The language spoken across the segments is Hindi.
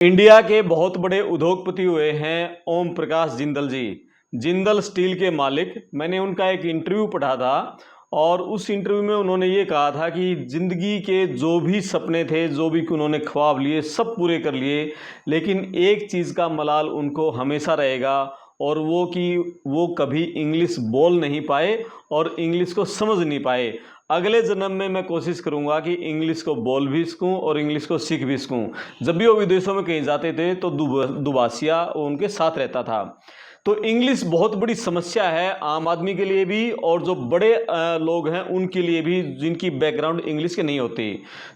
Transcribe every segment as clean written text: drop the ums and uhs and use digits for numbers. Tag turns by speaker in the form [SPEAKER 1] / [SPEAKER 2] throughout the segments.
[SPEAKER 1] इंडिया के बहुत बड़े उद्योगपति हुए हैं ओम प्रकाश जिंदल जी। जिंदल स्टील के मालिक। मैंने उनका एक इंटरव्यू पढ़ा था और उस इंटरव्यू में उन्होंने ये कहा था कि ज़िंदगी के जो भी सपने थे, जो भी उन्होंने ख्वाब लिए, सब पूरे कर लिए, लेकिन एक चीज़ का मलाल उनको हमेशा रहेगा और वो कि वो कभी इंग्लिश बोल नहीं पाए और इंग्लिश को समझ नहीं पाए। अगले जन्म में मैं कोशिश करूंगा कि इंग्लिश को बोल भी सकूं और इंग्लिश को सीख भी सकूं। जब भी वो विदेशों में कहीं जाते थे तो दुभाषिया उनके साथ रहता था। तो इंग्लिश बहुत बड़ी समस्या है आम आदमी के लिए भी और जो बड़े लोग हैं उनके लिए भी, जिनकी बैकग्राउंड इंग्लिश के नहीं होती।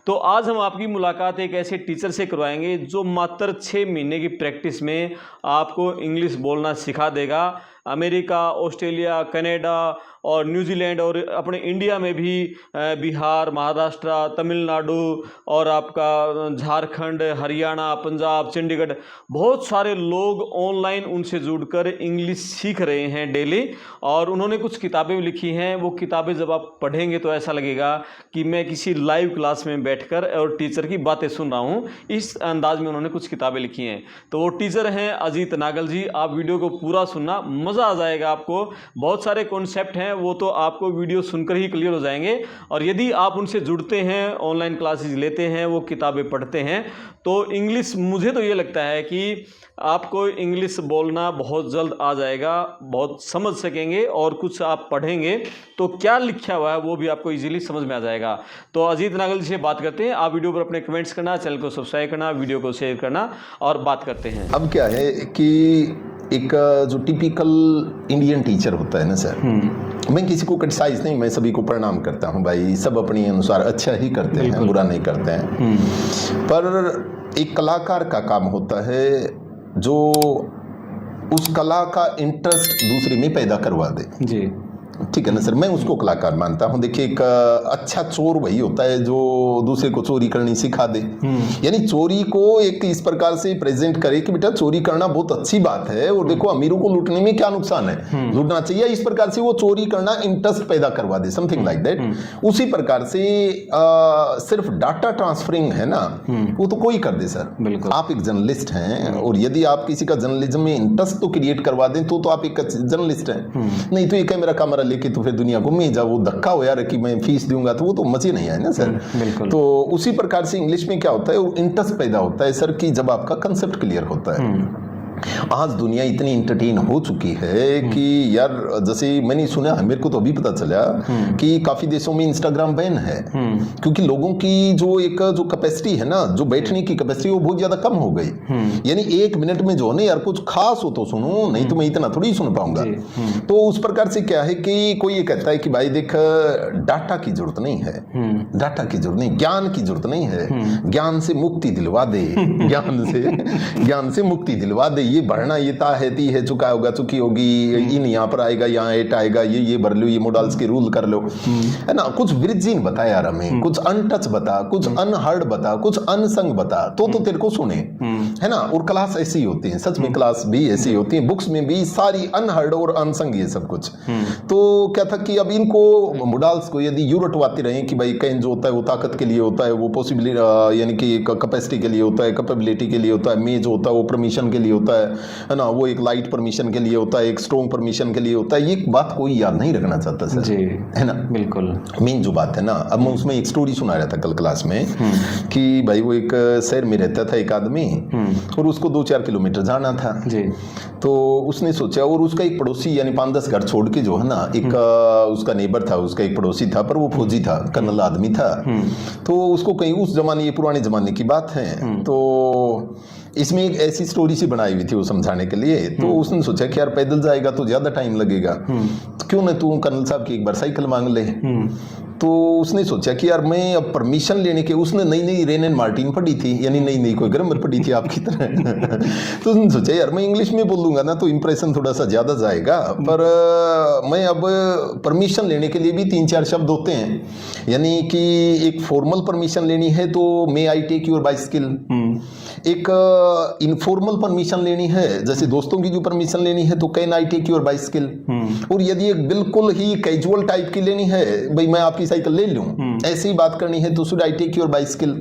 [SPEAKER 1] तो आज हम आपकी मुलाकात एक ऐसे टीचर से करवाएंगे जो मात्र 6 महीने की प्रैक्टिस में आपको इंग्लिश बोलना सिखा देगा। अमेरिका, ऑस्ट्रेलिया, कनाडा और न्यूजीलैंड और अपने इंडिया में भी बिहार, महाराष्ट्र, तमिलनाडु और आपका झारखंड, हरियाणा, पंजाब, चंडीगढ़, बहुत सारे लोग ऑनलाइन उनसे जुड़कर इंग्लिश सीख रहे हैं डेली। और उन्होंने कुछ किताबें लिखी हैं। वो किताबें जब आप पढ़ेंगे तो ऐसा लगेगा कि मैं किसी लाइव क्लास में बैठकर और टीचर की बातें सुन रहा हूँ। इस अंदाज में उन्होंने कुछ किताबें लिखी हैं। तो वो टीचर हैं अजीत नागल जी। आप वीडियो को पूरा सुनना, मज़ा आ जाएगा आपको। बहुत सारे कॉन्सेप्ट हैं वो तो आपको वीडियो सुनकर ही क्लियर हो जाएंगे। और यदि आप उनसे जुड़ते हैं, ऑनलाइन क्लासेस लेते हैं, वो किताबें पढ़ते हैं, तो इंग्लिश, मुझे तो ये लगता है कि आपको इंग्लिश बोलना बहुत जल्द आ जाएगा, बहुत समझ सकेंगे और कुछ आप पढ़ेंगे तो क्या लिखा हुआ है वो भी आपको इजीली समझ में आ जाएगा। तो अजीत नागल जी से बात करते हैं। आप वीडियो पर अपने कमेंट्स करना, चैनल को सब्सक्राइब करना, वीडियो को शेयर करना और बात करते हैं।
[SPEAKER 2] अब क्या है कि एक जो टिपिकल इंडियन टीचर होता है ना सर, मैं किसी को क्रिटिसाइज नहीं, मैं सभी को प्रणाम करता हूँ भाई, सब अपने अनुसार अच्छा ही करते हैं, बुरा नहीं करते हैं। पर एक कलाकार का काम होता है जो उस कला का इंटरेस्ट दूसरे में पैदा करवा दे। जी ठीक है ना सर, मैं उसको कलाकार मानता हूँ। देखिए, एक अच्छा चोर वही होता है जो दूसरे को चोरी करनी सिखा दे, यानी चोरी को एक इस प्रकार से प्रेजेंट करे कि बेटा चोरी करना बहुत अच्छी बात है और देखो अमीरों को लूटने में क्या नुकसान है, लूटना चाहिए। इस प्रकार से वो चोरी करना इंटरेस्ट पैदा करवा दे, समथिंग लाइक दैट। उसी प्रकार से सिर्फ डाटा ट्रांसफरिंग है ना, वो तो कोई कर दे सर। बिल्कुल, आप एक जर्नलिस्ट हैं और यदि आप किसी का जर्नलिज्म में इंटरेस्ट तो क्रिएट करवा दें तो आप एक जर्नलिस्ट हैं। नहीं तो ये कैमरा लेके तो फिर दुनिया को में जाओ, वो धक्का हो यार कि मैं फीस दूंगा, तो वो तो मजे नहीं आए ना सर। बिल्कुल। तो उसी प्रकार से इंग्लिश में क्या होता है, वो इंटरेस्ट पैदा होता है सर कि जब आपका कंसेप्ट क्लियर होता है। आज दुनिया इतनी इंटरटेन हो चुकी है कि यार, जैसे मैंने सुना है, मेरे को तो अभी पता चला कि काफी देशों में इंस्टाग्राम बैन है क्योंकि लोगों की जो कैपेसिटी है ना, जो बैठने की कैपेसिटी, वो बहुत ज्यादा कम हो गई। यानी 1 मिनट में जो है ना यार, कुछ खास हो तो सुनो, नहीं तो मैं इतना थोड़ी सुन पाऊंगा। तो उस प्रकार से क्या है कि कोई ये कहता है कि भाई देख, डाटा की जरूरत नहीं है, डाटा की जरूरत नहीं, ज्ञान की जरूरत नहीं है, ज्ञान से मुक्ति दिलवा दे, ज्ञान से मुक्ति दिलवा दे। ये भरना, ये ता है, ती है, चुका होगा, चुकी होगी, इन यहाँ पर आएगा, यहाँ एट आएगा, ये भर लो, ये मॉडल्स के रूल कर लो, है ना। कुछ विर्जिन बता यार हमें, कुछ अनटच बता, कुछ अनहर्ड बता, कुछ अनसंग बता, तो तेरे को सुने, है ना। और क्लास ऐसी होती है, सच में क्लास भी ऐसी होती है, बुक्स में भी सारी अनहर्ड और अनसंग ये सब कुछ। तो क्या था कि अब इनको मॉडल्स को यदि यू रटवाते रहे कि भाई कैन जो होता है वो ताकत के लिए होता है, वो पॉसिबिलिटी यानी कि कैपेसिटी के लिए होता है, कैपेबिलिटी के लिए होता है, में जो होता है वो परमिशन के लिए होता है ना, वो एक लाइट परमिशन के लिए होता है, एक स्ट्रॉन्ग परमिशन के लिए होता है। ये बात कोई याद नहीं रखना चाहता सर जी, है ना। बिल्कुल, मेन जो बात है ना, अब मैं उसमें एक स्टोरी सुना रहा था कल क्लास में कि भाई वो एक शहर में रहता था एक आदमी और उसको 2-4 किलोमीटर जाना था जी। तो उसने सोचा, और उसका एक पड़ोसी यानी 5-10 घर छोड़ के जो है ना, एक उसका नेबर था, उसका एक पड़ोसी था, पर वो फौजी था, कर्नल आदमी था। तो उसको कहीं उस जमाने, ये पुराने जमाने की बात है, तो इसमें एक ऐसी स्टोरी सी बनाई हुई थी वो समझाने के लिए। तो उसने सोचा कि यार पैदल जाएगा तो ज्यादा टाइम लगेगा, तो क्यों ना तू कर्नल साहब की एक बार साइकिल मांग ले। तो उसने सोचा कि यार मैं अब परमिशन लेने के, उसने नई रेन एंड मार्टिन पढ़ी थी, यानी नई कोई ग्रामर पढ़ी थी आपकी तरह। तो उसने सोचा यार मैं इंग्लिश में बोलूंगा ना तो इंप्रेशन थोड़ा सा ज्यादा जाएगा, पर मैं अब परमिशन लेने के लिए भी 3-4 शब्द होते हैं। यानी कि एक फॉर्मल परमिशन लेनी है तो मे आई टेक योर बाइसिकल, एक इनफॉर्मल परमिशन लेनी है, जैसे दोस्तों की जो परमिशन लेनी है तो can I take your bicycle, और यदि एक बिल्कुल ही कैजुअल टाइप की लेनी है, भाई मैं आपकी साइकिल ले लूं, ऐसी बात करनी है तो should I take your bicycle,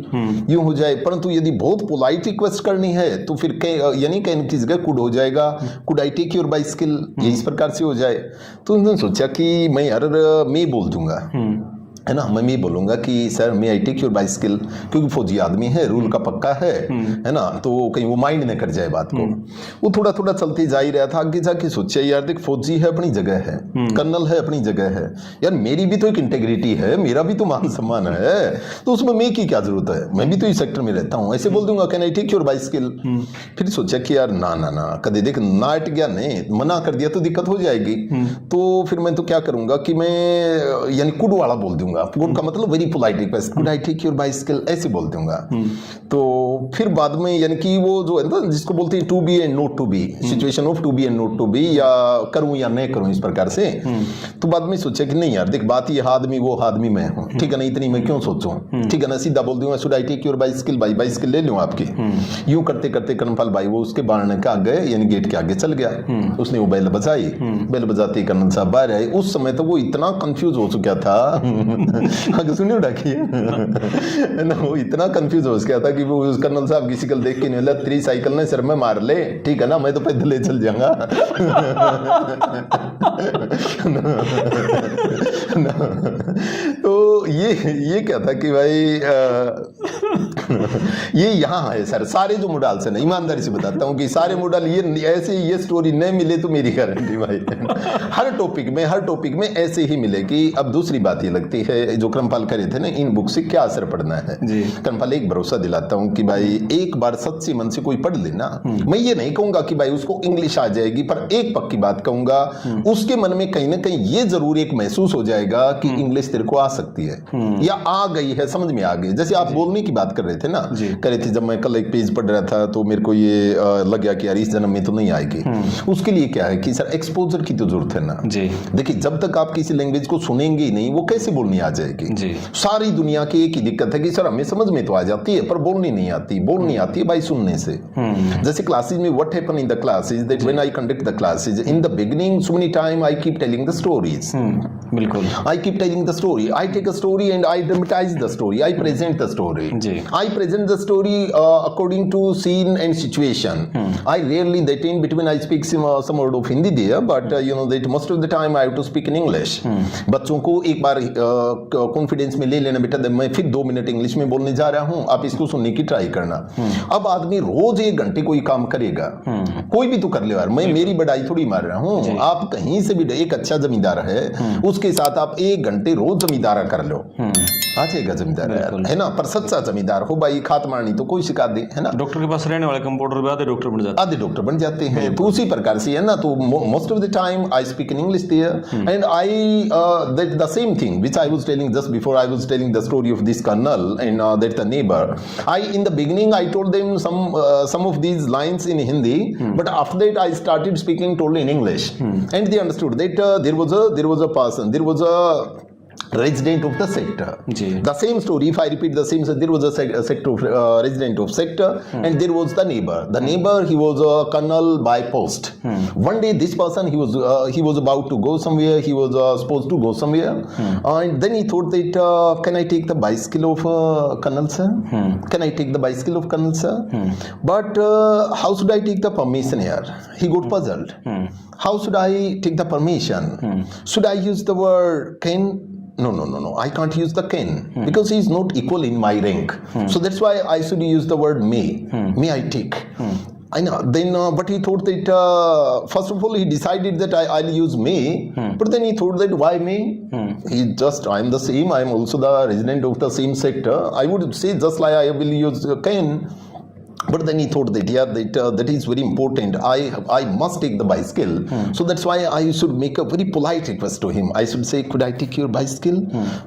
[SPEAKER 2] यूं हो जाए। परंतु यदि बहुत पोलाइट रिक्वेस्ट करनी है तो फिर यानी कैन की जगह कुड हो जाएगा, could I take your bicycle, ये इस प्रकार से हो जाए। तो उन्होंने सोचा कि मैं यार मैं बोल दूंगा, है ना, मैं बोलूंगा कि सर मैं आई टेक योर बाइसिकल, क्योंकि फौजी आदमी है, रूल का पक्का है ना, तो कहीं वो माइंड न कर जाए बात को। वो थोड़ा थोड़ा चलते जा ही रहा था, आगे जाके सोचा यार देख फौजी है अपनी जगह है, कर्नल है अपनी जगह है, यार मेरी भी तो एक इंटेग्रिटी है, मेरा भी तो मान सम्मान है, तो उसमें मैं की क्या जरूरत है, मैं भी तो इस सेक्टर में रहता हूँ, ऐसे बोल दूंगा can I take your bicycle. फिर सोचा कि यार ना ना ना, कदे देख ना हट गया, नहीं मना कर दिया तो दिक्कत हो जाएगी, तो फिर मैं तो क्या करूंगा कि मैं यानी कुड वाला बोल दूंगा, कुड का मतलब very polite request, could I take your bicycle, ऐसे बोल दूंगा। तो फिर बाद में यानी कि वो जो है ना जिसको बोलते हैं to be and not to be, situation of to be and not to be, या करूं या नहीं करूं, इस प्रकार से। तो बाद में सोचा कि नहीं यार देख बात ये आदमी वो आदमी मैं हूं, ठीक है ना, इतनी मैं क्यों सोचूं, ठीक है ना, सीधा बोल दूंगा should I take your bicycle, भाई बाइसिकल ले लूं आपकी। यूं करते करते कर्नल भाई वो उसके बारने के आगे यानी गेट के आगे चल गया, उसने वो बेल बजाई, बेल बजाते कर्नल साहब बाहर आए। उस समय तो वो इतना कंफ्यूज हो चुका था आगे सुनिए डाकिए ना, वो इतना कंफ्यूज हो गया था कि वो उस कर्नल साहब की शिकल देख के नहीं बोला तेरी साइकिल ने सर में मार ले, ठीक है ना, मैं तो पैदल ले चल जाऊंगा तो ये क्या था कि भाई ये यहाँ है सर, सारे जो मॉडल से ना, ईमानदारी से बताता हूँ कि सारे मॉडल ये ऐसे, ये स्टोरी नहीं मिले तो मेरी गारंटी भाई हर टॉपिक में ऐसे ही मिलेगी। अब दूसरी बात ये लगती है जो क्रमपाल करे थे ना, इन बुक से क्या असर पड़ना है जी। क्रमपाल एक भरोसा दिलाता हूँ कि भाई एक बार सच्चे मन से कोई पढ़ लेना, मैं ये नहीं कहूंगा कि भाई उसको इंग्लिश आ जाएगी, पर एक पक्की बात कहूंगा, उसके मन में कहीं ना कहीं ये जरूर एक महसूस हो जाएगा कि इंग्लिश तेरे को आ सकती है या आ गई है, समझ में आ गई। जैसे आप बोलने की बात कर रहे थे ना, कह रहे थे जब मैं कल एक पेज पढ़ रहा था तो मेरे को ये लग गया कि यार इस जन्म में तो नहीं आएगी। उसके लिए क्या है कि सर एक्सपोजर की तो जरूरत है ना जी। देखिए जब तक आप किसी लैंग्वेज को सुनेंगे ही नहीं, वो कैसे बोलनी आ जाएगी जी। सारी दुनिया की एक ही दिक्कत है कि सर हमें समझ में तो आ जाती है पर बोलनी नहीं आती है भाई सुनने से। जैसे क्लासेज में what happen in the classes that when I conduct the classes in the beginning so many time I keep telling the stories, बिल्कुल I keep telling the story, I take a story and I dramatise the story, I present the story, I present the story according to scene and situation. I rarely that in between I speak some word of Hindi there, but you know that most of the time I have to speak in English. बच्चों को एक बार कॉन्फिडेंस में ले लेना, बेटा मैं फिर 2 मिनट इंग्लिश में बोलने जा रहा हूँ, आप इसको सुनने की ट्राई करना। अब आदमी रोज 1 घंटे कोई काम करेगा, कोई भी तो कर ले यार, मैं मेरी बढ़ाई थोड़ी मार रहा हूँ। आप कहीं से भी एक अच्छा जमींदार है उसके साथ आप 1 घंटे रोज जमींदारा कर लो, आ जाएगा जमींदार है ना, पर सच्चा जमींदार हो भाई, खात मारनी तो कोई सिखा दे, है ना।
[SPEAKER 1] डॉक्टर के पास रहने वाले कंपाउंडर भी आधे डॉक्टर बन जाते हैं
[SPEAKER 2] तो उसी प्रकार से है ना। तो most of the time I speak in English there and I that the same thing which I was telling just before I was telling the story of this colonel and that the neighbour, I in the beginning I told them some of these lines in Hindi, but after that I started speaking totally in English and they understood that there was a person, there was a resident of the sector. The same story, if I repeat the same, there was a sector resident of sector and there was the neighbor. The neighbor, he was a colonel by post. One day this person, he was about to go somewhere, he was supposed to go somewhere, and then he thought that can I take the bicycle of colonel sir? Can I take the bicycle of colonel sir? But how should I take the permission here? He got puzzled. How should I take the permission? Should I use the word can? No, I can't use the can because he is not equal in my rank. So that's why I should use the word may. May I take? I know. Then, but he thought that first of all he decided that I'll use may. But then he thought that why may? I'm the same. I'm also the resident of the same sector. I would say just like I will use can. But then he thought that that is very important. I must take the bicycle. So that's why I should make a very polite request to him. I should say, could I take your bicycle?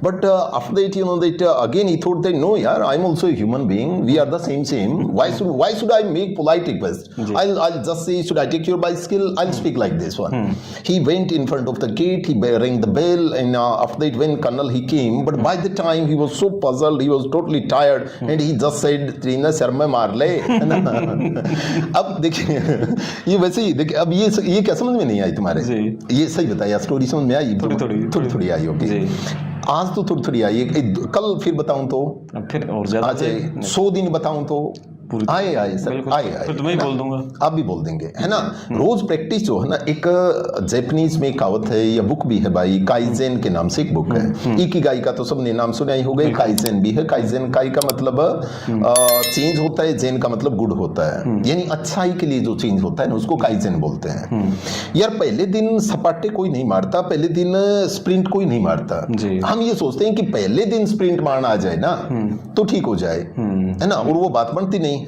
[SPEAKER 2] But after that, you know, that again he thought that no, yaar, I'm also a human being. We are the same. Why should I make polite request? I'll just say, should I take your bicycle? I'll speak like this one. He went in front of the gate. He rang the bell, and after that, when Colonel he came, but by the time he was so puzzled, he was totally tired, and he just said, "Trina sir mein maar le." है ना। अब देखिए ये वैसे ही देखिए, अब ये क्या समझ में नहीं आई तुम्हारे? ये सही बताया, स्टोरी समझ में आई? थोड़ी आई होगी। आज तो थोड़ी आई, कल फिर बताऊं तो
[SPEAKER 1] फिर और ज्यादा,
[SPEAKER 2] आज 100 दिन बताऊं तो आए सर, आए
[SPEAKER 1] फिर तुम्हें बोल दूंगा,
[SPEAKER 2] आप भी बोल देंगे, है ना। रोज प्रैक्टिस जो है ना, एक जापानीज में कहावत है या बुक भी है भाई, काइजेन के नाम से एक बुक है। इकिगाई का तो सबने नाम सुना ही होगा, काइजेन भी है। काइजेन, काई का मतलब चेंज होता है, जेन का मतलब गुड होता है, यानी अच्छाई के लिए जो चेंज होता है ना उसको काइजेन बोलते हैं। यार पहले दिन सपाटे कोई नहीं मारता, पहले दिन स्प्रिंट कोई नहीं मारता। हम ये सोचते हैं कि पहले दिन स्प्रिंट मारना आ जाए ना तो ठीक हो जाए, है ना, और वो बात बनती नहीं है।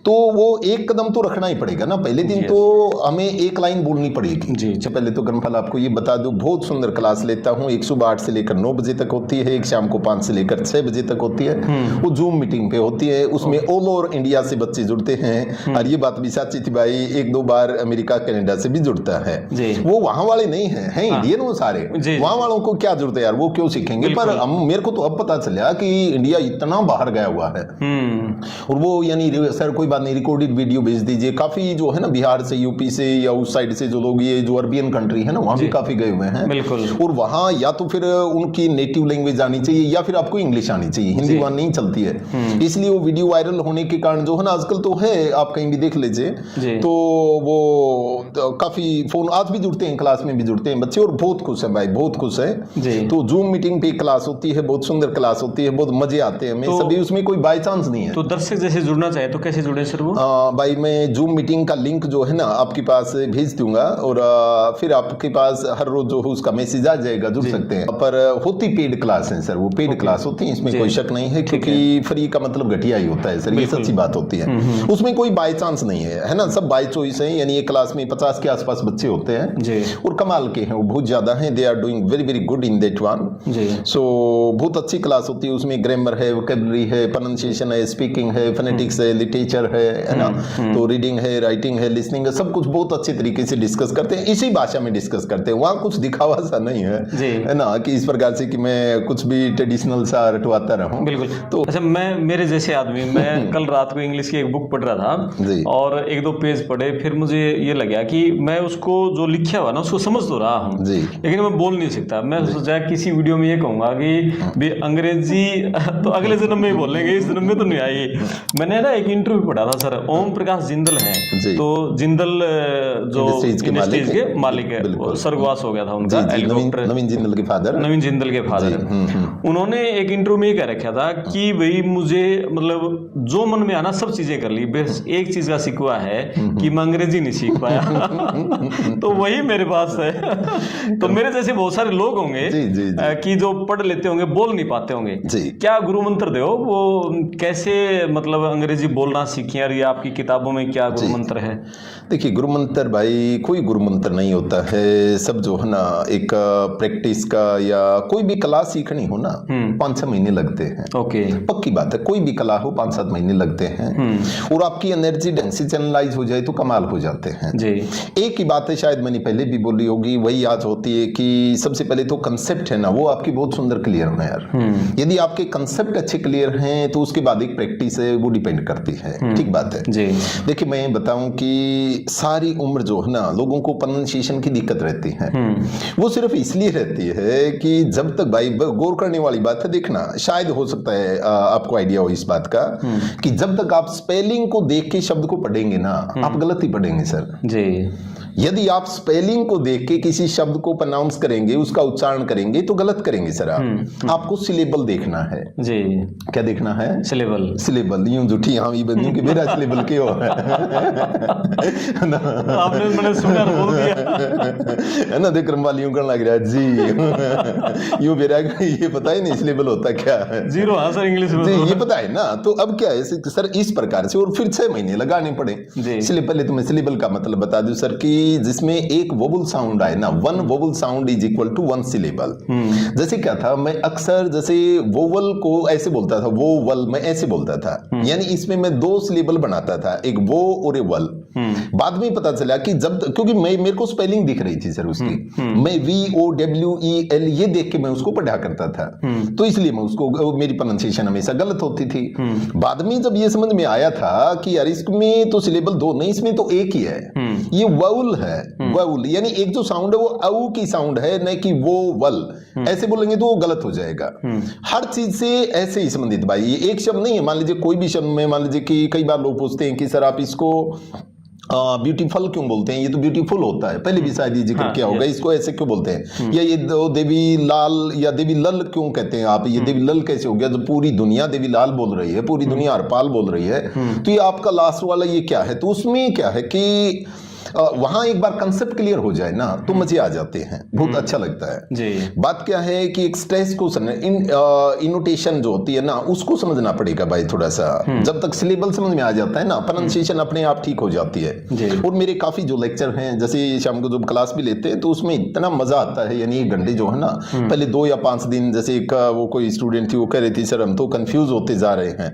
[SPEAKER 2] तो वो एक कदम तो रखना ही पड़ेगा ना, पहले दिन तो हमें एक लाइन बोलनी पड़ेगी। जी पहले तो गर्मफल आपको ये बता दूं, बहुत सुंदर क्लास लेता हूँ, एक सुबह 8 से लेकर 9 बजे तक होती है, एक शाम को 5 से लेकर 6 बजे तक होती है। वो जूम मीटिंग पे होती है, उसमें ऑल ओवर इंडिया से बच्चे जुड़ते हैं। और ये बात भी सच्ची थी भाई, 1-2 बार अमेरिका कनाडा से भी जुड़ता है। वो वहां वाले नहीं है इंडियन वो सारे, वहां वालों को क्या जरूरत है यार, वो क्यों सीखेंगे। पर मेरे को तो अब पता चला कि इंडिया इतना बाहर गया हुआ है। और वो यानी सर कोई बात नहीं, रिकॉर्डेड वीडियो भेज दीजिए। काफी जो है ना बिहार से, यूपी से या उस साइड से जो लोग, ये जो अरबियन कंट्री है ना, वहां भी काफी गए हुए हैं। बिल्कुल। और वहां या तो फिर उनकी नेटिव लैंग्वेज आनी चाहिए या फिर आपको इंग्लिश आनी चाहिए, हिंदी वहां नहीं चलती है। इसलिए वो वीडियो वायरल होने के कारण जो है ना, आजकल तो है, आप कहीं भी देख लीजिए तो वो काफी फोन आज भी जुड़ते हैं, क्लास में भी जुड़ते हैं बच्चे, और बहुत खुश है भाई, बहुत खुश है। तो जूम मीटिंग पे क्लास होती है, बहुत सुंदर क्लास होती है, बहुत मजे आते हैं हमें सभी, उसमें कोई बाय चांस नहीं है।
[SPEAKER 1] तो दर्शक जैसे जुड़ना चाहे तो कैसे जुड़े सर? वो
[SPEAKER 2] भाई मैं जूम मीटिंग का लिंक जो है ना आपके पास भेज दूंगा, और फिर आपके पास हर रोज जो है उसका मैसेज आ जाएगा, जुड़ सकते हैं। पर होती पेड क्लास है सर, वो पेड क्लास होती है, इसमें कोई शक नहीं है, क्योंकि फ्री का मतलब घटिया ही होता है सर, ये सच्ची बात होती है। उसमें कोई बाय चांस नहीं है ना, सब बाय चॉइस है। यानी एक क्लास में 50 के आसपास बच्चे होते हैं और कमाल के हैं, वो बहुत ज्यादा हैं, they are doing very very good in that one. So बहुत अच्छी क्लास होती है, उसमें ग्रामर है, वोकैबुलरी है, प्रोनाउंसिएशन है, स्पीकिंग है, फोनेटिक्स है, लिटरेचर है ना, तो रीडिंग है, राइटिंग है, लिसनिंग है, सब कुछ बहुत अच्छे तरीके से डिस्कस करते हैं, इसी भाषा में डिस्कस करते हैं। वहाँ कुछ दिखावा सा नहीं है ना, कि इस प्रकार से कि मैं कुछ भी ट्रेडिशनल सा रटवाता रहूं।
[SPEAKER 1] बिल्कुल। तो अच्छा, मैं मेरे जैसे आदमी, मैं कल रात को इंग्लिश की एक बुक पढ़ रहा था और 1-2 पेज पढ़े, फिर मुझे ये लगा कि मैं उसको जो लिखा हुआ ना उसको समझ तो रहा हूँ, लेकिन मैं बोल नहीं सकता। मैं सोचा किसी वीडियो में ये कहूंगा कि अंग्रेजी तो अगले जन्म में ही बोल लेंगे, इस जन्म में तो नहीं आएगी। मैंने ना एक इंटरव्यू पढ़ा था सर, ओम प्रकाश जिंदल हैं, तो जिंदल जो इंडस्ट्रीज के मालिक है, स्वर्गवास हो गया था उनका,
[SPEAKER 2] नवीन जिंदल के फादर,
[SPEAKER 1] नवीन जिंदल के फादर। उन्होंने एक इंटरव्यू में कह रखा था कि भाई मुझे मतलब जो मन में आना सब चीजें कर ली, बस एक चीज का शिकवा है कि मैं अंग्रेजी नहीं सीख पाया। तो वही मेरे पास है। तो मेरे जैसे बहुत सारे लोग होंगे कि जो पढ़ लेते होंगे, बोल नहीं पाते होंगे, क्या गुरु मंत्र दो, वो कैसे मतलब अंग्रेजी बोलना सीखें, और ये आपकी किताबों में क्या गुरु मंत्र है?
[SPEAKER 2] देखिए गुरु मंत्र भाई, कोई गुरु मंत्र नहीं होता है, सब जो है ना एक प्रैक्टिस का, या कोई भी कला सीखनी हो ना 5-6 महीने लगते हैं। ओके, पक्की बात है, कोई भी कला हो 5-7 महीने लगते हैं, और आपकी एनर्जी ढंग से चैनलाइज हो जाए तो कमाल हो जाते हैं जी। एक ही बात है, शायद मैंने पहले भी बोली होगी, वही आज होती है कि सबसे पहले तो कंसेप्ट है ना, वो आपकी बहुत सुंदर क्लियर होना यार। यदि आपके कंसेप्ट अच्छे क्लियर हैं तो उसके बाद एक प्रैक्टिस है, वो डिपेंड करती है। ठीक बात है जी। देखिए मैं बताऊं कि सारी उम्र जो है ना लोगों को प्रोनाउंसिएशन की दिक्कत रहती है, वो सिर्फ इसलिए रहती है कि जब तक भाई गौर करने वाली बात है, देखना शायद हो सकता है आपको आइडिया हो इस बात का कि जब तक आप स्पेलिंग को देख के शब्द को पढ़ेंगे ना, आप गलत ही पढ़ेंगे सर जी। यदि आप स्पेलिंग को देख के किसी शब्द को प्रोनाउंस करेंगे, उसका उच्चारण करेंगे तो गलत करेंगे सर आप। आपको सिलेबल देखना है जी। क्या देखना है? सिलेबल। सिलेबल यूं जुठी हाँ ये बनी कि मेरा सिलेबल क्यों है ना, आपने मैंने सुना बोल दिया है ना, देख क्रमवाल यूं करने लग रहा है जी। यूं मेरा ये पता ही नहीं सिलेबल होता क्या है, जीरो। हाँ सर इंग्लिश में जी ये पता है ना। तो अब क्या है सर, इस प्रकार से, और फिर 6 महीने लगाने पड़े सिलेबल। पहले तो मैं सिलेबल का मतलब बता दूं सर कि जिसमें एक वोवल साउंड आए ना, 1 vowel sound is equal to 1 syllable. जैसे क्या था, मैं अक्सर जैसे वोवल को ऐसे बोलता था, वोवल मैं ऐसे बोलता था, यानी इसमें मैं 2 सिलेबल बनाता था, एक वो और एक वल। बाद में पता चला कि जब, क्योंकि मेरे को स्पेलिंग दिख रही थी सर उसकी, मैं VOWEL ये देख के मैं उसको पढ़ा करता था, तो इसलिए मैं उसको, मेरी प्रोनाउंसिएशन हमेशा गलत होती थी। बाद में जब ये समझ में आया था कि यार इसमें तो सिलेबल 2 नहीं, इसमें तो एक ही है, ये वाउल है, वाउल यानी एक जो साउंड है वो औ की साउंड है, न कि वो वल, ऐसे बोलेंगे तो वो गलत हो जाएगा। हर चीज से ऐसे ही संबंधित भाई, ये एक शब्द नहीं है। मान लीजिए कोई भी शब्द में, मान लीजिए कि कई बार लोग पूछते हैं कि सर आप इसको ब्यूटीफुल क्यों बोलते हैं, ये तो ब्यूटीफुल होता है, पहले भी शायद ये जिक्र किया होगा, इसको ऐसे क्यों बोलते हैं, या ये देवी लाल या देवी लल क्यों कहते हैं आप, ये देवी लल कैसे हो गया, जब पूरी दुनिया देवी लाल बोल रही है, पूरी दुनिया हरपाल बोल रही है, तो ये आपका लास्ट वाला ये क्या है। तो उसमें क्या है कि वहां एक बार कंसेप्ट क्लियर हो जाए ना तो मजे आ जाते हैं, बहुत अच्छा लगता है
[SPEAKER 1] जी।
[SPEAKER 2] बात क्या है कि एक स्ट्रेस को इनोटेशन जो होती है ना उसको समझना पड़ेगा भाई थोड़ा सा। जब तक सिलेबल समझ में आ जाता है ना, प्रोनाउंसिएशन अपने आप ठीक हो जाती है
[SPEAKER 1] जी।
[SPEAKER 2] और मेरे काफी जो लेक्चर हैं, जैसे शाम को जब क्लास भी लेते हैं तो उसमें इतना मजा आता है, यानी 1 घंटे जो है ना, पहले 2 या 5 दिन, जैसे एक वो कोई स्टूडेंट थी वो कह रही थी सर हम तो कंफ्यूज होते जा रहे हैं,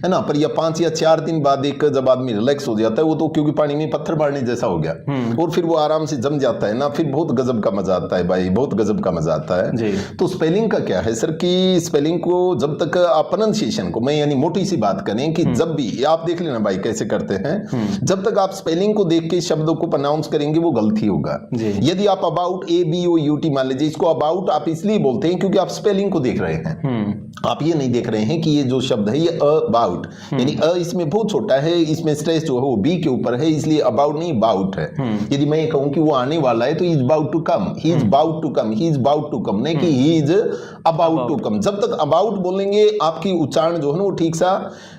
[SPEAKER 2] है ना, पर या 5 या 4 दिन बाद एक जब आदमी रिलैक्स हो जाता है, वो तो क्योंकि पानी में पत्थर मारने जैसा हो गया और फिर वो आराम से जम जाता है ना, फिर बहुत गजब का मजा आता है भाई, बहुत गजब का मजा आता है
[SPEAKER 1] जी।
[SPEAKER 2] तो स्पेलिंग का क्या है सर कि स्पेलिंग को जब तक आप प्रोनाउंसिएशन को, मैं यानी मोटी सी बात करें कि जब भी आप देख लेना भाई कैसे करते हैं, जब तक आप स्पेलिंग को देख के शब्दों को प्रोनाउंस करेंगे वो गलती होगा। यदि आप अबाउट ABOUT मान लीजिए, इसको अबाउट आप इसलिए बोलते हैं क्योंकि आप स्पेलिंग को देख रहे हैं, आप ये नहीं देख रहे हैं कि ये जो शब्द है ये अबाउट, यानी इसमें बहुत छोटा है, इसमें स्ट्रेस जो है वो बी के ऊपर है, इसलिए अबाउट नहीं बाउट है। यदि मैं कहूं कि वो आने वाला है तो he is about to come, he is about to come, he is about to come, नहीं कि he is about to come. जब तक अबाउट बोलेंगे आपकी उच्चारण जो है ना वो ठीक सा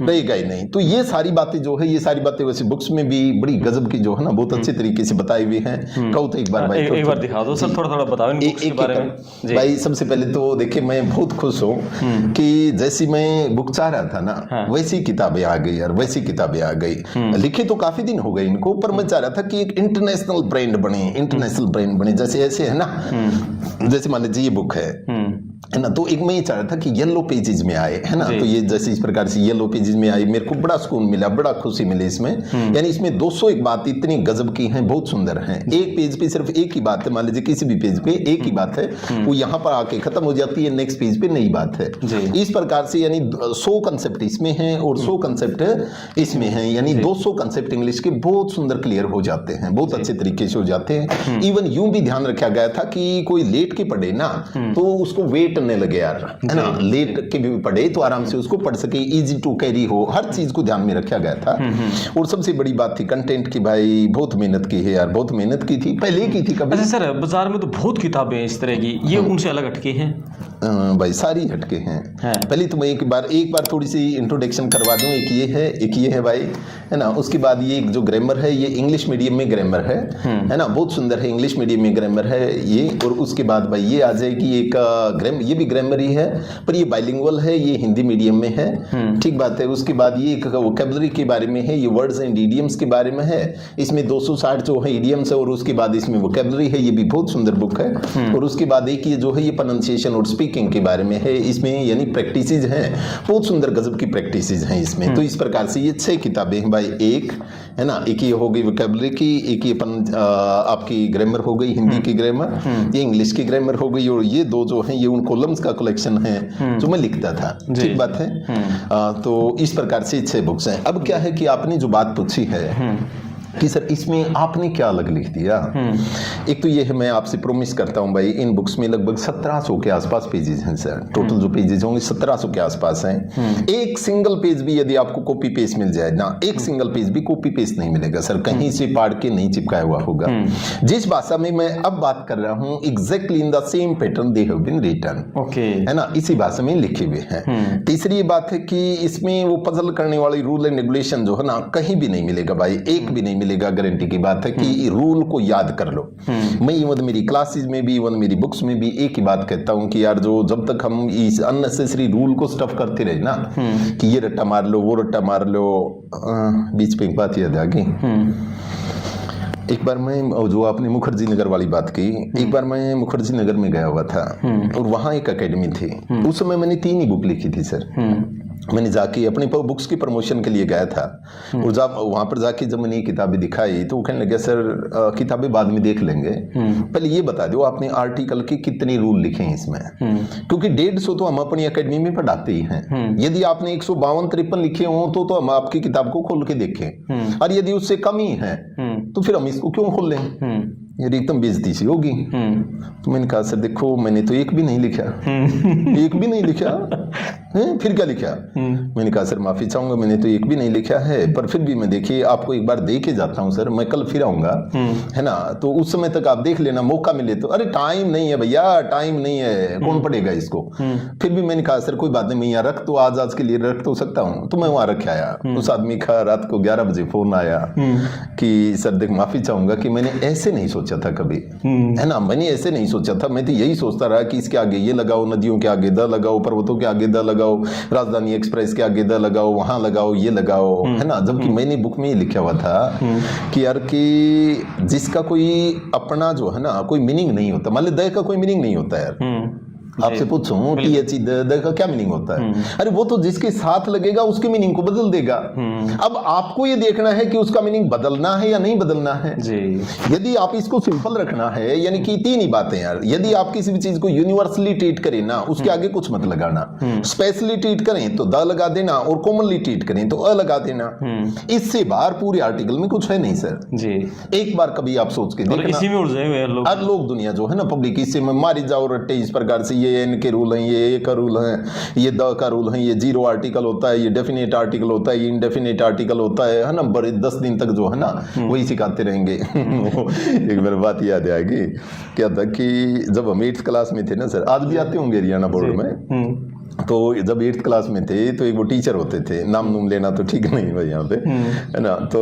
[SPEAKER 2] रहेगा ही नहीं। तो ये सारी बातें जो है, ये सारी बातें वैसे बुक्स में भी बड़ी गजब की जो है ना बहुत अच्छे तरीके से बताई हुई हैं। कहूं तो एक बार भाई
[SPEAKER 1] एक बार दिखा दो सर, थोड़ा बताओ इन बुक्स के बारे में।
[SPEAKER 2] भाई सबसे पहले तो देखिए मैं बहुत खुश हूं कि जैसी मैं बुक चाह रहा था ना वैसी किताबें आ गई यार, वैसी किताबें आ गई। लिखे तो काफी दिन हो गए इनको, पर मैं चाह रहा था कि एक इंटरनेशनल ब्रांड बने, इंटरनेशनल ब्रांड बने, जैसे ऐसे है ना, जैसे मान लीजिए ये बुक है ना, तो एक मैं ये चाह रहा था कि येलो पेजेस में आए, है ना, तो ये जैसे इस प्रकार से येलो पेजेस में आई, मेरे को बड़ा सुकून मिला, बड़ा खुशी मिली इसमें। यानी इसमें 201 बात इतनी गजब की हैं, बहुत सुंदर हैं। एक पेज पे सिर्फ एक ही बात है, मान लीजिए किसी भी पेज पे एक ही बात है, वो यहाँ पर आके खत्म हो जाती है, नेक्स्ट पेज पे नई बात है। इस प्रकार से यानी 100 कंसेप्ट इसमें हैं और 100 कंसेप्ट इसमें हैं, यानी 200 कंसेप्ट इंग्लिश के बहुत सुंदर क्लियर हो जाते हैं, बहुत अच्छे तरीके से हो जाते हैं। इवन यूं भी ध्यान रखा गया था कि कोई लेट के पढ़े ना तो उसको वेट करने लगे यार, है ना, लेट के भी पढ़े तो आराम से उसको पढ़ सके, इजी टू कैरी हो, हर चीज को ध्यान में रखा गया था। और सबसे बड़ी बात थी कंटेंट की, भाई बहुत मेहनत की है यार, बहुत मेहनत की थी, पहले की थी कभी।
[SPEAKER 1] अच्छा सर, बाजार में तो बहुत किताबें हैं इस तरह की, ये उनसे अलग हटके हैं?
[SPEAKER 2] भाई सारी हटके हैं। पहले तो मैं एक बार थोड़ी सी इंट्रोडक्शन करवा दूं, एक ये है भाई, है ना, उसके बाद ये जो ग्रामर है ये इंग्लिश मीडियम में ग्रामर है ना, बहुत सुंदर है, इंग्लिश मीडियम में ग्रामर है ये। और उसके बाद भाई ये आ जाएगी एक ये भी ग्रामर ही है पर ये बाइलिंगुअल है, ये हिंदी मीडियम में है, ठीक बात है। उसके बाद ये एक वोकैबुलरी के बारे में है, ये वर्ड्स एंड इडियम्स के बारे में है, इसमें 260 जो है इडियम्स है और उसके बाद इसमें वोकैबुलरी है, ये भी बहुत सुंदर बुक है। और उसके बाद एक ये जो है ये प्रोनाउंसिएशन और स्पीकिंग के बारे में है, इसमें यानी प्रैक्टिसेस हैं, बहुत सुंदर गजब की प्रैक्टिसेस हैं इसमें। तो इस प्रकार से ये 6 किताबें हैं भाई, एक है ना, एक ये हो गई वोकैबुलरी की, एक ये आपकी ग्रामर हो गई, हिंदी की ग्रामर, ये इंग्लिश की ग्रामर हो गई, और ये 2 जो हैं ये उन कॉलम्स का कलेक्शन है जो मैं लिखता था, ठीक बात है। तो इस प्रकार से 6 बुक्स हैं। अब क्या है कि आपने जो बात पूछी है कि सर इसमें आपने क्या अलग लिख दिया, एक तो ये है, मैं आपसे प्रॉमिस करता हूं भाई इन बुक्स में लगभग 1700 के आसपास पेजेस हैं सर, टोटल जो पेजेस होंगे 1700 के आसपास हैं। एक सिंगल पेज भी यदि आपको कॉपी पेस्ट मिल जाए ना, एक सिंगल पेज भी कॉपी पेस्ट नहीं मिलेगा सर, कहीं से पाड़ के नहीं चिपकाया हुआ होगा। जिस भाषा में मैं अब बात कर रहा हूं exactly in the same pattern they have been written, है ना, इसी भाषा में लिखे हुए हैं। तीसरी बात है कि इसमें वो पजल करने वाली रूल एंड रेगुलेशन जो है ना कहीं भी नहीं मिलेगा भाई, एक भी नहीं मिलेगा, गारंटी की बात है कि रूल को याद कर लो। मैं इवन मेरी क्लासेस में भी, इवन मेरी बुक्स में भी एक ही बात कहता हूं कि यार जो जब तक हम इस अननेसेसरी रूल को स्टफ करते रहे ना कि ये रट्टा मार लो, वो रट्टा मार लो, बीच पे एक बात याद आ गई। एक बार मैं, जो आपने मुखर्जी नगर वाली बात की, एक बार मैं मुखर्जी नगर में गया हुआ था और वहां एक एकेडमी थी, उस समय मैंने 3 ही बुक लिखी थी सर। मैंने जाके अपनी बुक्स की प्रमोशन के लिए गया था, और जब वहाँ पर जाके जब मैंने ये किताबें दिखाई तो वो कहने लगे सर किताबें बाद में देख लेंगे, पहले ये बता दो आपने आर्टिकल के कितने रूल लिखे हैं इसमें, क्योंकि 150 तो हम अपनी एकेडमी में पढ़ाते ही हैं। यदि आपने 152-53 लिखे हों तो हम आपकी किताब को खोल के देखें, और यदि उससे कम ही है तो फिर हम इसको क्यों खोल लें, यार एकदम बेइज्जती सी होगी। तो मैंने कहा सर देखो मैंने तो एक भी नहीं लिखा, एक भी नहीं लिखा है, फिर क्या लिखा? मैंने कहा सर माफी चाहूंगा मैंने तो एक भी नहीं लिखा है, पर फिर भी मैं देखिए आपको एक बार दे के जाता हूँ सर, मैं कल फिर आऊंगा है ना, तो उस समय तक आप देख लेना, मौका मिले तो। अरे टाइम नहीं है भैया, टाइम नहीं है, कौन पढ़ेगा इसको। फिर भी मैंने कहा सर कोई बात नहीं, मैं यहाँ रख तो आज के लिए रख तो सकता हूँ, तो मैं वहां रख आया। उस आदमी का रात को 11 बजे फोन आया कि सर देख माफी चाहूंगा कि मैंने ऐसे नहीं सोचा था कभी, है ना, मैंने ऐसे नहीं सोचा था, मैं तो यही सोचता रहा कि इसके आगे ये लगाओ, नदियों के आगे द लगाओ, पर्वतों के आगे द लगाओ, राजधानी एक्सप्रेस के आगे द लगाओ, वहां लगाओ, ये लगाओ, है ना। जबकि मैंने बुक में ये लिखा हुआ था कि यार कि जिसका कोई अपना जो है ना कोई मीनिंग नहीं होता, मान लो द का कोई मीनिंग नहीं होता यार, आपसे पूछूं टी द का क्या मीनिंग होता है, अरे वो तो जिसके साथ लगेगा उसके मीनिंग को बदल देगा। अब आपको ये देखना है कि उसका मीनिंग बदलना है या नहीं बदलना है जी। यदि आप इसको सिंपल रखना है, यानी कि 3 ही बातें यार, यदि आप किसी भी चीज को यूनिवर्सली ट्रीट करें ना, उसके आगे कुछ मत लगाना, स्पेशली ट्रीट करें तो द लगा देना, और कॉमनली ट्रीट करें तो अ लगा देना, इससे बाहर पूरे आर्टिकल में कुछ है नहीं सर जी। एक बार कभी आप सोच के देखना, इसी में उड़ जाए लोग दुनिया जो है ना पब्लिक, इससे में मारी जाओ रट्टे इस प्रकार से, ये एन के रूल हैं, ये ए का रूल है, ये द का रूल है, ये 0 आर्टिकल होता है, ये डेफिनेट आर्टिकल होता है, ये इनडेफिनेट आर्टिकल होता है ना, बड़े 10 दिन तक जो है ना वही सिखाते रहेंगे। एक बार बात याद आएगी, क्या था कि जब हम 8th क्लास में थे ना सर, आज भी आते होंगे हरियाणा बोर्ड में, तो जब 8th क्लास में थे तो एक वो टीचर होते थे, नाम नूम लेना तो ठीक नहीं भाई यहाँ पे, है ना, तो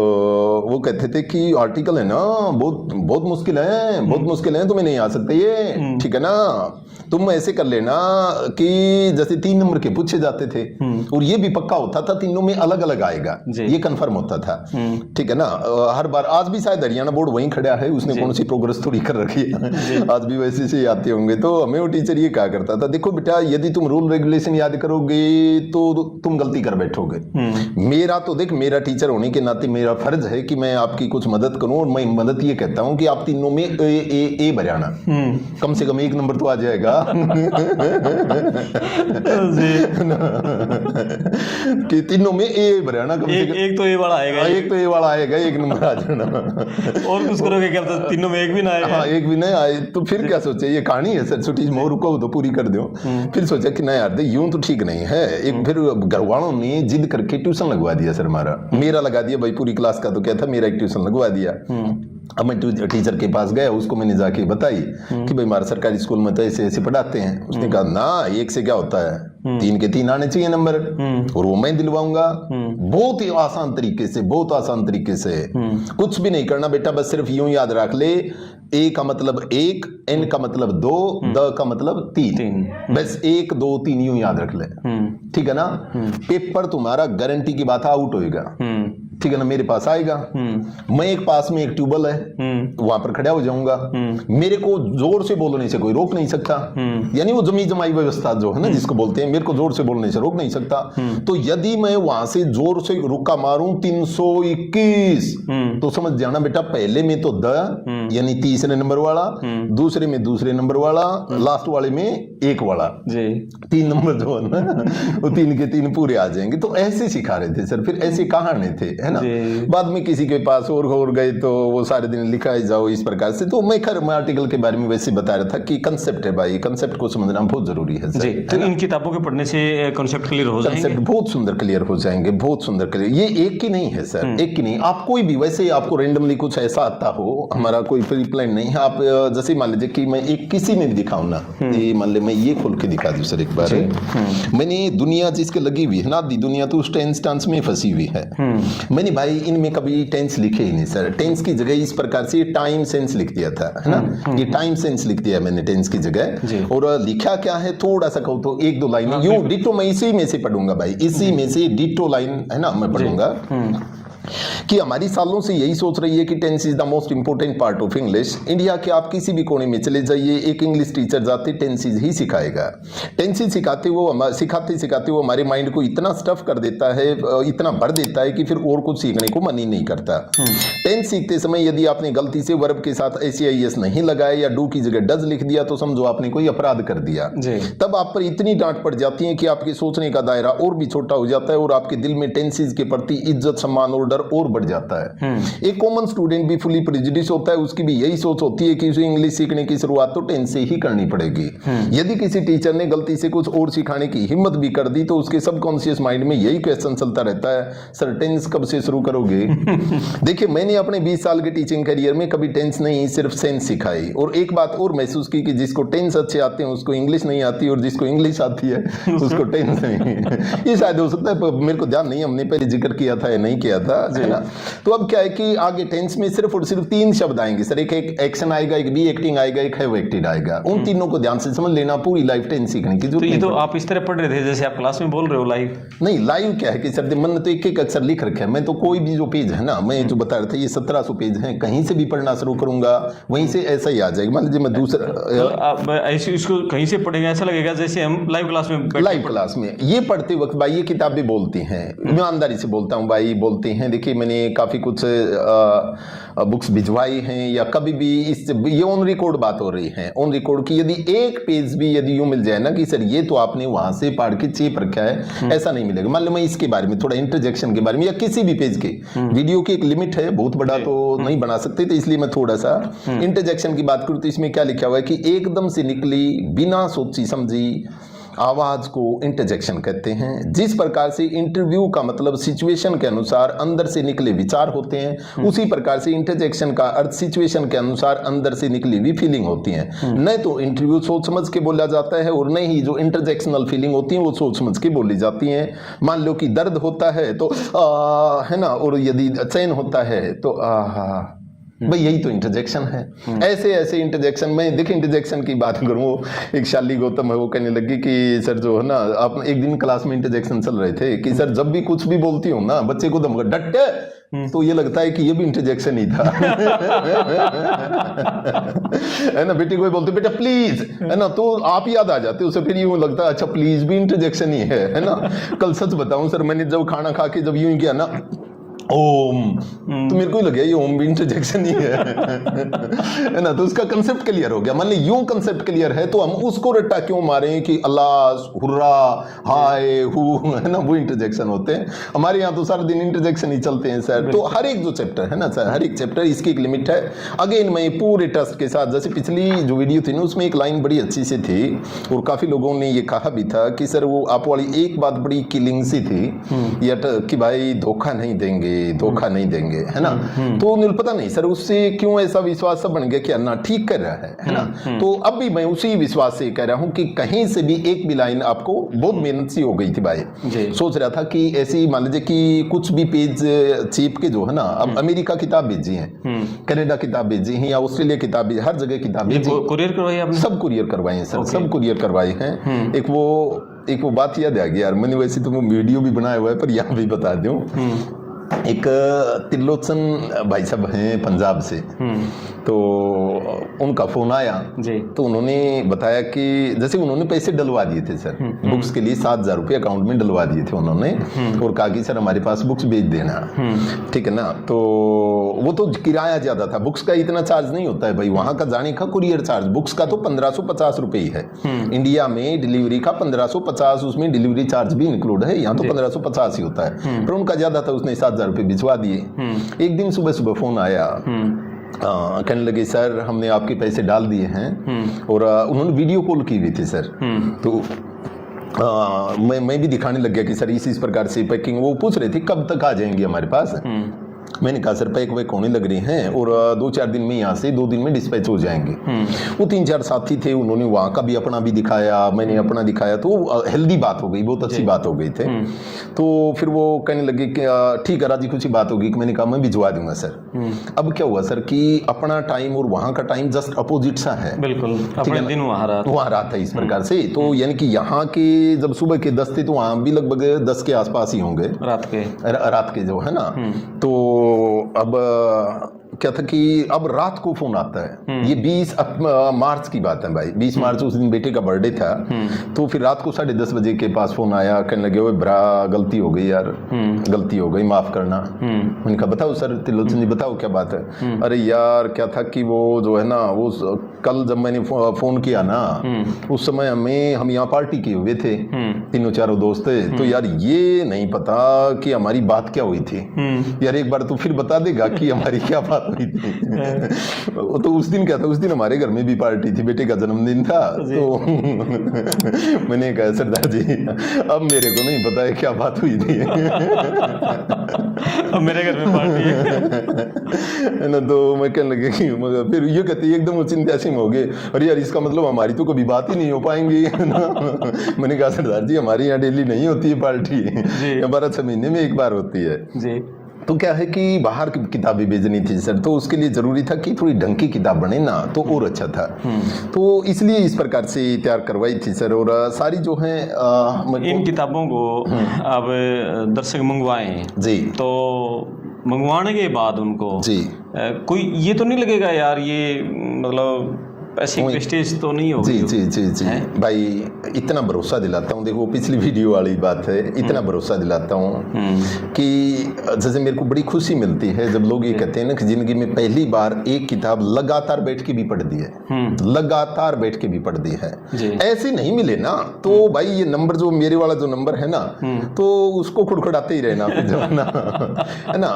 [SPEAKER 2] वो कहते थे कि आर्टिकल है ना बहुत मुश्किल है, बहुत मुश्किल है, तुम्हें नहीं आ सकते ये, ठीक है ना, तुम ऐसे कर लेना कि जैसे 3 नंबर के पूछे जाते थे, और ये भी पक्का होता था तीनों में अलग अलग आएगा, ये कंफर्म होता था, ठीक है ना। हर बार, आज भी शायद हरियाणा बोर्ड वहीं खड़ा है, उसने कौन सी प्रोग्रेस थोड़ी कर रखी है, आज भी वैसे से आते होंगे। तो हमें वो टीचर ये कहा करता था, देखो बेटा यदि तुम रूल रेगुलेशन याद करोगे तो तुम गलती कर बैठोगे, मेरा तो देख, मेरा टीचर होने के नाते मेरा फर्ज है कि मैं आपकी कुछ मदद करूं, और मैं मदद ये कहता हूं कि आप तीनों में ए भरियाणा, कम से कम 1 नंबर तो आ जाएगा। कि तीनों में ए भरियाणा, कम से कम एक तो ए वाला आएगा, एक तो ए वाला आएगा, 1 नंबर आ जाना। और कुछ करोगे क्या तो तीनों में एक भी ना आए, हाँ एक भी नहीं आए तो फिर क्या सोचे, ये कहानी है सर छोटी, मोह रुको तो पूरी कर दो। फिर सोचा कि नहीं यार यूं तो ठीक नहीं है, एक फिर घर वालों ने जिद करके ट्यूशन लगवा दिया सर, मेरा लगा दिया भाई, पूरी क्लास का तो क्या था, मेरा एक ट्यूशन लगवा दिया। अब मैं टीचर के पास गया, उसको मैंने जाके बताई कि भाई हमारे सरकारी स्कूल में तो ऐसे ऐसे पढ़ाते हैं। उसने कहा ना 1 से क्या होता है, 3 के 3 आने चाहिए नंबर, और वो मैं दिलवाऊंगा बहुत ही आसान तरीके से, बहुत आसान तरीके से। कुछ भी नहीं करना बेटा, बस सिर्फ यूं याद रख ले, ए का मतलब 1, एन का मतलब 2, द का मतलब 3, बस 1 2 3 यूं याद रख ले, ठीक है ना। पेपर तुम्हारा गारंटी की बात आउट होएगा, ठीक है ना, मेरे पास आएगा, मैं एक पास में एक ट्यूबवेल है, वहां पर खड़ा हो जाऊंगा, मेरे को जोर से बोलने से कोई रोक नहीं सकता, यानी वो जमी जमाई व्यवस्था जो है ना जिसको बोलते हैं, मेरे को जोर से बोलने से रोक नहीं सकता। तो यदि मैं वहां से जोर से रुका मारूं 321, तो समझ जाना बेटा पहले में तो द यानी तीसरे नंबर वाला, दूसरे में दूसरे नंबर वाला, लास्ट वाले में 1 वाला जी, 3 नंबर जो है ना वो 3 के 3 पूरे आ जाएंगे। तो ऐसे सिखा रहे थे सर, फिर ऐसे कहानी थे, है ना। बाद में किसी के पास और गए तो वो सारे दिन लिखा ही जाओ इस प्रकार से। तो मैं आर्टिकल के बारे में वैसे बता रहा था कि कंसेप्ट है भाई, कंसेप्ट को समझना बहुत जरूरी है जी।
[SPEAKER 1] तो इन किताबों के पढ़ने से कंसेप्ट क्लियर हो जाएंगे, कंसेप्ट बहुत सुंदर क्लियर हो जाएंगे, बहुत सुंदर क्लियर। ये एक की नहीं है सर, एक की नहीं, आप कोई भी वैसे आपको रेंडमली कुछ ऐसा आता हो, हमारा कोई प्री प्लान नहीं है। आप जैसे मान लीजिए कि मैं एक किसी में भी दिखाऊं ना, ये मान ले मैं ये खोल के दिखा दूं सर एक बार, मैंने दुनिया जिसके लगी हुई है ना, आधी दुनिया तो उस टेंस में फंसी हुई है। मैंने भाई इनमें कभी टेंस लिखे ही नहीं सर, टेंस की जगह इस प्रकार से टाइम सेंस लिख दिया था, है ना, ये टाइम सेंस लिख दिया मैंने टेंस की जगह। और लिखा क्या है थोड़ा सा कहूँ तो 1-2 लाइन यूं डिटो, मैं इसी में से पढ़ूंगा भाई, इसी में से डिटो लाइन है ना मैं पढ़ूंगा।
[SPEAKER 2] कि हमारी सालों से यही सोच रही है कि tense is the most important part of English. India के आप किसी भी कोने में चले जाइए, एक इंग्लिश टीचर जाते टेंसेस ही सिखाएगा। टेंसेस सिखाते वो हमारे माइंड को इतना स्टफ कर देता है, इतना भर देता है कि फिर और कुछ सीखने को मन ही नहीं करता। टेंस सीखते समय यदि आपने गलती से वर्ब के साथ SEIS नहीं लगाया या डू की जगह डज लिख दिया तो समझो आपने कोई अपराध कर दिया। तब आप पर इतनी डांट पड़ जाती है कि आपके सोचने का दायरा और भी छोटा हो जाता है और आपके दिल में टेंसेस के प्रति इज्जत, सम्मान और डर और बढ़ जाता है। एक कॉमन स्टूडेंट भी फुली प्रेजुडिस होता है, उसकी भी यही सोच होती है कि उसे इंग्लिश सीखने की शुरुआत तो टेंस से ही करनी पड़ेगी। यदि किसी टीचर ने गलती से कुछ और सिखाने की हिम्मत भी कर दी तो उसके सबकॉन्शियस माइंड में यही क्वेश्चन चलता रहता है, सर टेंस कब से शुरू करोगे? देखिए, मैंने अपने 20 साल के टीचिंग करियर में कभी टेंस नहीं, सिर्फ सेंस सिखाई। और एक बात और महसूस की कि जिसको टेंस अच्छे आते हैं उसको इंग्लिश नहीं आती, और जिसको इंग्लिश आती है उसको टेंस नहीं। ये शायद हो सकता है, मेरे को ध्यान नहीं, हमने पहले जिक्र किया था या नहीं किया था, है ना। तो अब क्या है कि आगे टेंस में सिर्फ और सिर्फ 3 शब्द आएंगे सर, एक एक्शन आएगा, एक बी एक्टिंग आएगा, एक हैव एक्टेड आएगा। उन तीनों को ध्यान से समझ लेना, पूरी लाइफ टेंस सीखने की जरूरत।
[SPEAKER 1] तो ये तो आप इस तरह पढ़ रहे थे जैसे आप क्लास में बोल रहे हो लाइव?
[SPEAKER 2] नहीं, लाइव क्या है कि सर मन तो एक अक्षर लिख रखे हैं। मैं तो कोई भी जो पेज है ना, मैं जो बता रहा था, ये 1700 पेज हैं, कहीं से भी पढ़ना शुरू करूंगा वहीं से ऐसा ही आ जाएगा। मान लीजिए मैं दूसरा
[SPEAKER 1] ऐसे इसको कहीं से पढ़ेंगे, ऐसा लगेगा जैसे हम लाइव क्लास में ये पढ़ते वक्त भाई ये किताबें बोलती हैं, ईमानदारी से बोलता हूँ भाई, बोलते हैं। देखिए, मैंने काफी कुछ बुक्स भिजवाई हैं या कभी भी ये ऑन रिकॉर्ड बात हो रही है, ऑन रिकॉर्ड की। यदि एक पेज भी यदि यूं मिल जाए ना कि सर ये तो आपने वहां से पढ़ के चेप रखा है, ऐसा नहीं मिलेगा। मान लो मैं इसके बारे में थोड़ा इंटरजेक्शन के बारे में या किसी भी पेज के वीडियो की एक लिमिट है, बहुत बड़ा तो नहीं बना सकते, तो इसलिए मैं थोड़ा सा इंटरजेक्शन की बात करूं तो इसमें क्या लिखा हुआ है कि एकदम से निकली बिना सोची समझी आवाज को इंटरजेक्शन कहते हैं। जिस प्रकार से इंटरव्यू का मतलब सिचुएशन के अनुसार अंदर से निकले विचार होते हैं, उसी प्रकार से इंटरजेक्शन का अर्थ सिचुएशन के अनुसार अंदर से निकली हुई फीलिंग होती है। न तो इंटरव्यू सोच समझ के बोला जाता है और न ही जो इंटरजेक्शनल फीलिंग होती है वो सोच समझ के बोली जाती है। मान लो कि दर्द होता है तो है ना, और यदि चैन होता है तो भाई यही तो इंटरजेक्शन है। ऐसे ऐसे इंटरजेक्शन में देखिए, इंटरजेक्शन की बात करूं, एक शाली गौतम है, वो कहने लगी कि सर जो है ना, आप एक दिन क्लास में इंटरजेक्शन चल रहे थे कि सर जब भी कुछ भी बोलती हूँ ना बच्चे को धमका डटे, तो ये लगता है कि ये भी इंटरजेक्शन ही था। है ना, बेटी को बोलते बेटा प्लीज, है ना, तो आप याद आ जाते उसे, फिर यूं लगता है अच्छा प्लीज भी इंटरजेक्शन ही है ना। कल सच बताऊं सर, मैंने जब खाना खा के जब यूं ही किया ना ओम, तो मेरे को ही लग गया ये ओम भी इंटरजेक्शन ही है ना। तो उसका कंसेप्ट क्लियर हो गया। मान ली यूं कंसेप्ट क्लियर है तो हम उसको रट्टा क्यों मारें कि अल्लाह, हुर्रा, हाय, हु, है ना, वो इंटरजेक्शन होते हैं। हमारे यहाँ तो सारा दिन इंटरजेक्शन ही चलते हैं सर। तो हर एक जो चैप्टर है ना सर, हर एक चैप्टर इसकी एक लिमिट है। अगेन मैं पूरे ट्रस्ट के साथ, जैसे पिछली जो वीडियो थी ना उसमें एक लाइन बड़ी अच्छी सी थी और काफी लोगों ने ये कहा भी था कि सर वो आप वाली एक बात बड़ी किलिंग सी थी कि भाई धोखा नहीं देंगे, धोखा नहीं देंगे, है ना। तो उन्हें पता नहीं सर उससे क्यों ऐसा विश्वास सब बन गया कि अन्ना ठीक कर रहा है ना। तो अब भी मैं उसी विश्वास से कह रहा हूं कि कहीं से भी एक भी लाइन आपको, बहुत मेहनत सी हो गई थी भाई, सोच रहा था कि ऐसी मान लीजिए कि कुछ भी पेज चीप के जो है ना, अब अमेरिका किताब भेजी है, कनाडा किताब भेजी है या ऑस्ट्रेलिया किताब भेजी, हर जगह किताब भेजी, कुरियर करवाई आपने? सब
[SPEAKER 2] कुरियर करवाए हैं सर, सब कुरियर करवाए हैं। एक वो बात याद आ गई यार, मैंने वैसे तो वीडियो भी बनाया हुआ है पर यहाँ भी बता दूं। एक त्रिलोचन भाई साहब हैं पंजाब से, तो उनका फोन आया जी। तो उन्होंने बताया कि जैसे उन्होंने पैसे डलवा दिए थे सर बुक्स के लिए, 7,000 रुपये अकाउंट में डलवा दिए थे उन्होंने और कहा कि सर हमारे पास बुक्स भेज देना, ठीक है ना। तो वो तो किराया ज्यादा था, बुक्स का इतना चार्ज नहीं होता है भाई, वहां का जाने का कुरियर चार्ज बुक्स का तो 1550 रुपये ही है। इंडिया में डिलीवरी का 1550, उसमें डिलीवरी चार्ज भी इंक्लूड है, यहाँ तो 1550 ही होता है, पर उनका ज्यादा था, उसने 7,000 रुपये भिजवा दिए। एक दिन सुबह सुबह फोन आया, कहने लगे सर हमने आपके पैसे डाल दिए हैं, और उन्होंने वीडियो कॉल की हुई थी सर। तो मैं भी दिखाने लग गया कि सर इस प्रकार से पैकिंग, वो पूछ रहे थे कब तक आ जाएंगे हमारे पास। मैंने कहा सर पैक वैक होने लग रहे हैं और 2-4 दिन में यहाँ से 2 दिन में डिस्पैच हो जाएंगे। वो 3-4 साथी थे, उन्होंने वहाँ का भी अपना भी दिखाया, मैंने अपना दिखाया, तो हेल्दी बात हो गई, बहुत अच्छी बात हो गई थे। तो फिर वो कहने लगे कि ठीक है राजी खुशी बात होगी, कि मैंने कहा मैं भिजवा दूंगा सर। अब क्या हुआ सर कि अपना टाइम और वहाँ का टाइम जस्ट अपोजिट सा है,
[SPEAKER 1] बिल्कुल अपने दिन वहाँ
[SPEAKER 2] रात है इस प्रकार से। तो यानी कि यहाँ के जब सुबह के 10 थे तो वहाँ भी लगभग 10 के आसपास ही होंगे रात के जो है ना। तो अब क्या था कि अब रात को फोन आता है, ये 20 मार्च की बात है भाई, 20 मार्च उस दिन बेटे का बर्थडे था। तो फिर रात को 10:30 बजे के पास फोन आया, कहने लगे ओए ब्रा गलती हो गई यार, गलती हो गई माफ करना। मैंने कहा बताओ सर त्रिलोचन जी बताओ क्या बात है। अरे यार क्या था कि वो जो है ना वो कल जब मैंने फोन किया ना उस समय हम यहाँ पार्टी किए हुए थे, 3-4 दोस्त थे। तो यार ये नहीं पता कि हमारी बात क्या हुई थी यार, एक बार तू फिर बता देगा कि हमारी क्या बात हुई थी। तो उस दिन क्या था, उस दिन हमारे घर में भी पार्टी थी, बेटे का जन्मदिन था। तो मैंने कहा सरदार जी अब मेरे को नहीं पता है क्या बात हुई थी।
[SPEAKER 1] अब मेरे घर में पार्टी है
[SPEAKER 2] ना। तो मैं कहने लगे कि फिर ये कहते एकदम चिंतासीम हो गए, अरे यार इसका मतलब हमारी तो कभी बात ही नहीं हो पाएंगी। मैंने कहा सरदार जी हमारे यहाँ डेली नहीं होती है पार्टी, 12 महीने में एक बार होती है जी। तो क्या है कि बाहर की किताबें भेजनी थी सर, तो उसके लिए जरूरी था कि थोड़ी ढंग की किताब बने ना, तो और अच्छा था। तो इसलिए इस प्रकार से तैयार करवाई थी सर। और सारी जो है
[SPEAKER 1] इन किताबों को अब दर्शक मंगवाएं जी, तो मंगवाने के बाद उनको जी कोई ये तो नहीं लगेगा यार ये मतलब ऐसी प्रेस्टीज तो नहीं होगी।
[SPEAKER 2] जी जी जी जी भाई इतना भरोसा दिलाता हूँ, देखो पिछली वीडियो वाली बात है, इतना भरोसा दिलाता हूँ कि जैसे मेरे को बड़ी खुशी मिलती है जब लोग ये कहते हैं ना कि जिंदगी में पहली बार एक किताब लगातार बैठ के भी पढ़ दी है, लगातार बैठ के भी पढ़ दी है। ऐसे नहीं मिले ना तो भाई ये नंबर जो मेरे वाला जो नंबर है ना तो उसको खुड़खुड़ाते ही रहना है ना।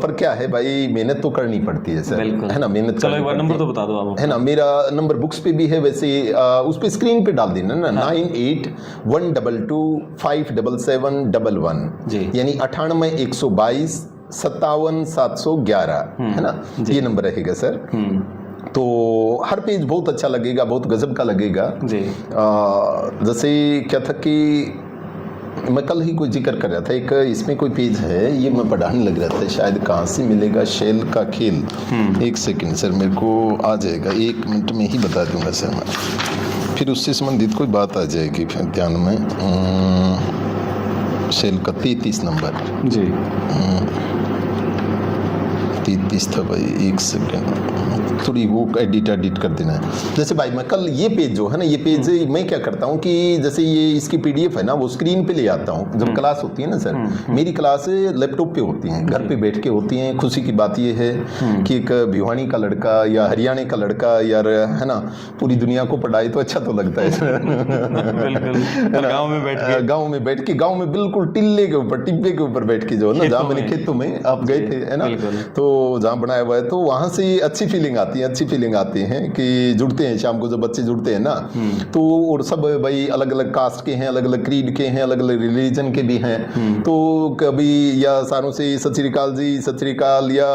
[SPEAKER 2] पर क्या है भाई मेहनत तो करनी पड़ती है सर, है ना, मेहनत।
[SPEAKER 1] चलो एक बार नंबर तो बता दो आप।
[SPEAKER 2] है ना, मेरा नंबर बुक्स पे भी है, वैसे उस पे स्क्रीन पे डाल देना ना, 9812257711 यानी 9812 57 711 है ना, ये नंबर रहेगा सर। तो हर पेज बहुत अच्छा लगेगा, बहुत गजब का लगेगा जी। जैसे क्या था कि मैं कल ही कोई जिक्र कर रहा था, एक इसमें कोई पेज है, ये मैं पढ़ाने लग रहा था, शायद कहाँ से मिलेगा, शेल का खेल। एक सेकंड सर मेरे को आ जाएगा, 1 मिनट में ही बता दूंगा सर मैं, फिर उससे संबंधित कोई बात आ जाएगी फिर ध्यान में। शेल का 33 नंबर जी, 33 था भाई, 1 सेकंड थोड़ी वो एडिट कर देना है। जैसे भाई मैं कल ये पेज जो है ना, ये पेज मैं क्या करता हूँ कि जैसे ये इसकी PDF है ना वो स्क्रीन पे ले आता हूँ जब क्लास होती है ना सर। मेरी क्लास लैपटॉप पे होती हैं, घर पे बैठ के होती हैं। खुशी की बात ये है कि एक भिवानी का लड़का या हरियाणा का लड़का यार है ना पूरी दुनिया को पढ़ाए तो अच्छा तो लगता है सर। गाँव में बैठ के गाँव में बिल्कुल टिल्ले के ऊपर टिब्बे के ऊपर बैठ के जो है ना, जहाँ मैंने खेतों में आप गए थे है ना, तो जहाँ बनाया हुआ है तो वहाँ से अच्छी फीलिंग आती है कि जुड़ते हैं शाम को जब बच्चे जुड़ते हैं ना तो, और सब भाई अलग अलग कास्ट के हैं, अलग अलग क्रीड के हैं, अलग अलग रिलीजन के भी हैं। तो कभी या सारों से सत श्री अकाल जी, सत श्री अकाल, या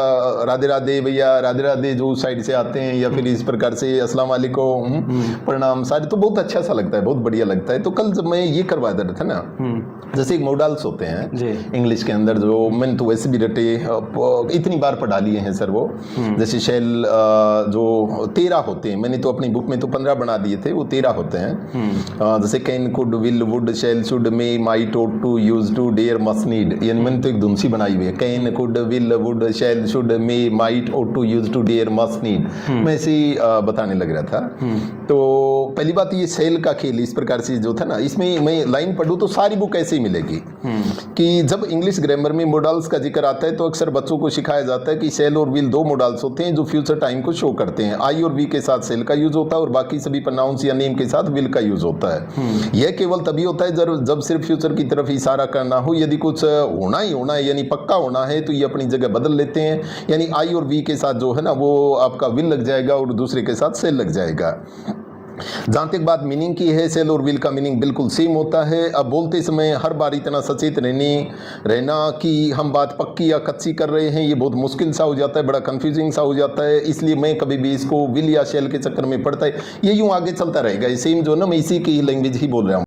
[SPEAKER 2] राधे राधे भैया, राधे राधे जो साइड से आते हैं, या फिर इस प्रकार से अस्सलाम वालेकुम, प्रणाम, सारे तो बहुत अच्छा सा लगता है, बहुत बढ़िया लगता है। तो कल जब मैं ये करवा रहा था ना, जैसे एक मॉडल्स होते हैं इंग्लिश के अंदर जो मैंने तो वैसे भी रटे इतनी बार पढ़ा लिए हैं सर, वो जैसे शेल जो 13 होते हैं, मैंने तो अपनी बुक में तो 15 बना दिए थे, वो 13 होते हैं। जैसे can, could, will, would, shall, should, may, might, ought to, use to, dare, must, need, यानी मैंने तो एक धुनसी बनाई हुई है, can, could, will, would, shall, should, may, might, ought to, use to, dare, must, need, मैं ऐसे ही बताने लग रहा था। तो पहली बात ये शेल का खेल इस प्रकार से जो था ना, इसमें मैं लाइन पढ़ूँ तो सारी बुक ऐसे ही मिलेगी कि जब इंग्लिश ग्रामर में मोडल्स का जिक्र आता है तो अक्सर बच्चों को सिखाया जाता है कि शेल और विल 2 मोडल्स होते हैं जो फ्यूचर टाइम को शो करते हैं। आई और वी के साथ शेल का यूज होता है और बाकी सभी प्रोनाउंस या नेम के साथ विल का यूज होता है। यह केवल तभी होता है जब सिर्फ फ्यूचर की तरफ इशारा करना हो। यदि कुछ होना ही होना है यानी पक्का होना है तो ये अपनी जगह बदल लेते हैं, यानी आई और वी के साथ जो है ना वो आपका विल लग जाएगा और दूसरे के साथ शेल लग जाएगा। जहाँ तक बात मीनिंग की है, सेल और विल का मीनिंग बिल्कुल सेम होता है। अब बोलते समय हर बार इतना सचेत रहना कि हम बात पक्की या कच्ची कर रहे हैं, ये बहुत मुश्किल सा हो जाता है, बड़ा कंफ्यूजिंग सा हो जाता है। इसलिए मैं कभी भी इसको विल या शेल के चक्कर में पड़ता है, ये यूँ आगे चलता रहेगा। सेम जो ना, मैं इसी की लैंग्वेज ही बोल रहा हूँ।